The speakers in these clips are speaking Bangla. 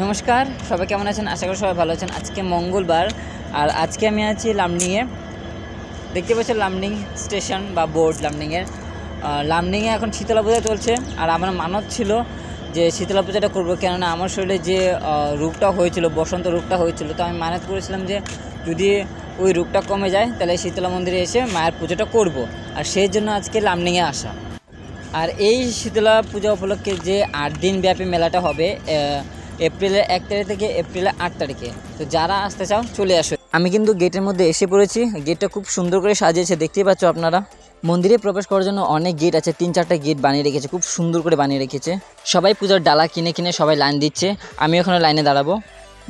নমস্কার, সবাই কেমন আছেন? আশা করি সবাই ভালো আছেন। আজকে মঙ্গলবার আর আজকে আমি আছি লামডিংয়ে। দেখতে পাচ্ছেন লামডিং স্টেশন বা বোর্ড লামডিংয়ের। লামডিংয়ে এখন শীতলা পূজা চলছে আর আমার মানত ছিল যে শীতলা পূজাটা করবো, কেননা আমার শরীরে যে রোগটা হয়েছিল, বসন্ত রোগটা হয়েছিল, তো আমি মানত করেছিলাম যে যদি ওই রোগটা কমে যায় তাহলে শীতলা মন্দিরে এসে মায়ের পুজোটা করব। আর সেই জন্য আজকে লামডিংয়ে আসা। আর এই শীতলা পূজা উপলক্ষে যে 8 দিন ব্যাপী মেলাটা হবে এপ্রিলের 1 তারিখ থেকে এপ্রিলের 8 তারিখে, তো যারা আসতে চাও চলে আসো। আমি কিন্তু গেটের মধ্যে এসে পড়েছি। গেটটা খুব সুন্দর করে সাজিয়েছে, দেখতেই পাচ্ছ আপনারা। মন্দিরে প্রবেশ করার জন্য অনেক গেট আছে, 3-4টা গেট বানিয়ে রেখেছে, খুব সুন্দর করে বানিয়ে রেখেছে। সবাই পূজার ডালা কিনে কিনে সবাই লাইন দিচ্ছে, আমি ওখানে লাইনে দাঁড়াবো।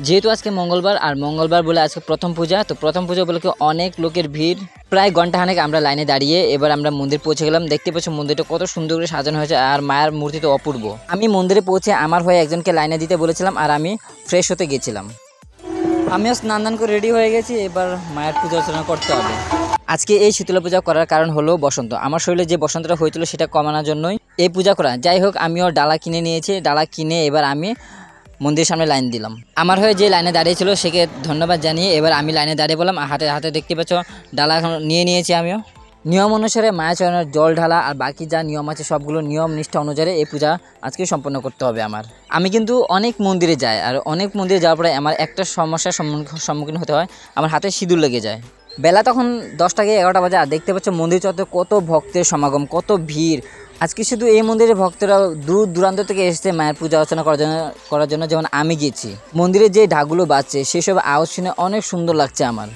যেহেতু আজকে মঙ্গলবার আর মঙ্গলবার বলে আজকে প্রথম পূজা, তো প্রথম পূজা উপলক্ষে অনেক লোকের ভিড়। প্রায় ঘন্টাখানেক আমরা লাইনে দাঁড়িয়ে এবার আমরা মন্দির পৌঁছে গেলাম। দেখতে পাচ্ছ মন্দিরটা কত সুন্দর করে সাজানো হয়েছে আর মায়ের মূর্তি তো অপূর্ব। আমি মন্দিরে পৌঁছে আমার হয়ে একজনকে লাইনে দিতে বলেছিলাম আর আমি ফ্রেশ হতে গেছিলাম। আমিও স্নান করে রেডি হয়ে গেছি, এবার মায়ের পূজা অর্চনা করতে হবে। আজকে এই শীতলা পূজা করার কারণ হলো বসন্ত। আমার শরীরে যে বসন্তটা হয়েছিল সেটা কমানোর জন্যই এই পূজা করা। যাই হোক, আমিও ডালা কিনে নিয়েছি। ডালা কিনে এবার আমি মন্দিরের সামনে লাইন দিলাম। আমার হয়ে যে লাইনে দাঁড়িয়েছিল সেকে ধন্যবাদ জানিয়ে এবার আমি লাইনে দাঁড়িয়ে বললাম। হাতে হাতে দেখতে পাচ্ছ ডালা এখন নিয়ে নিয়েছি আমিও। নিয়ম অনুসারে মায়ের চরণের জল ঢালা আর বাকি যা নিয়ম আছে সবগুলো নিয়ম নিষ্ঠা অনুযায়ী এই পূজা আজকে সম্পন্ন করতে হবে আমার। আমি কিন্তু অনেক মন্দিরে যাই আর অনেক মন্দিরে যাওয়ার পরে আমার একটা সমস্যার সম্মুখীন হতে হয়, আমার হাতে সিঁদুর লেগে যায়। বেলা তখন 10টা থেকে 11টা বাজে আর দেখতে পাচ্ছ মন্দির চত্বরে কত ভক্তের সমাগম, কত ভিড়। আজকে শুধু এই মন্দিরে ভক্তরা দূর দূরান্ত থেকে এসেছে মায়ের পূজা অর্চনা করার জন্য। যেমন আমি গেছি, মন্দিরে যে ঢাকগুলো বাজছে সেসব আওয়াজ শুনে অনেক সুন্দর লাগছে আমার।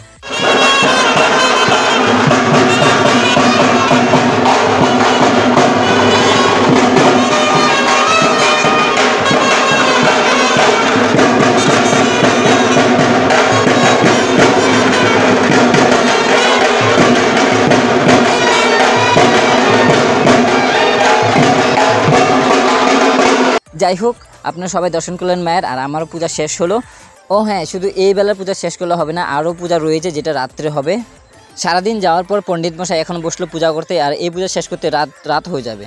যাই হোক, আপনারা সবাই দর্শন করলেন মায়ের আর আমারও পূজা শেষ হলো। ও হ্যাঁ, শুধু এই বেলার পূজা শেষ করলে হবে না, আরও পূজা রয়েছে যেটা রাত্রে হবে। সারাদিন যাওয়ার পর পণ্ডিত মশাই এখন বসলো পূজা করতে আর এই পূজা শেষ করতে রাত হয়ে যাবে।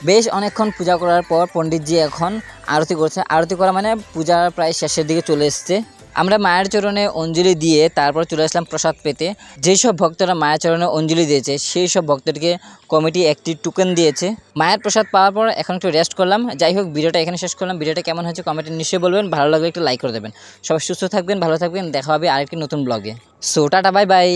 বেশ অনেকক্ষণ পূজা করার পর পণ্ডিতজি এখন আরতি করছে। আরতি করা মানে পূজা প্রায় শেষের দিকে চলে এসছে। আমরা মায়ের চরণে অঞ্জলি দিয়ে তারপর চলে আসলাম প্রসাদ পেতে। যেই সব ভক্তরা মায়ের চরণে অঞ্জলি দিয়েছে সেই সব ভক্তদেরকে কমিটি একটি টোকেন দিয়েছে। মায়ের প্রসাদ পাওয়ার পর এখন একটু রেস্ট করলাম। যাই হোক, ভিডিওটা এখানে শেষ করলাম। ভিডিওটা কেমন হয়েছে কমেন্টে নিশ্চয়ই বলবেন। ভালো লাগলে একটু লাইক করে দেবেন। সবাই সুস্থ থাকবেন, ভালো থাকবেন। দেখা হবে আরেকটি নতুন ব্লগে। So tata, bye bye.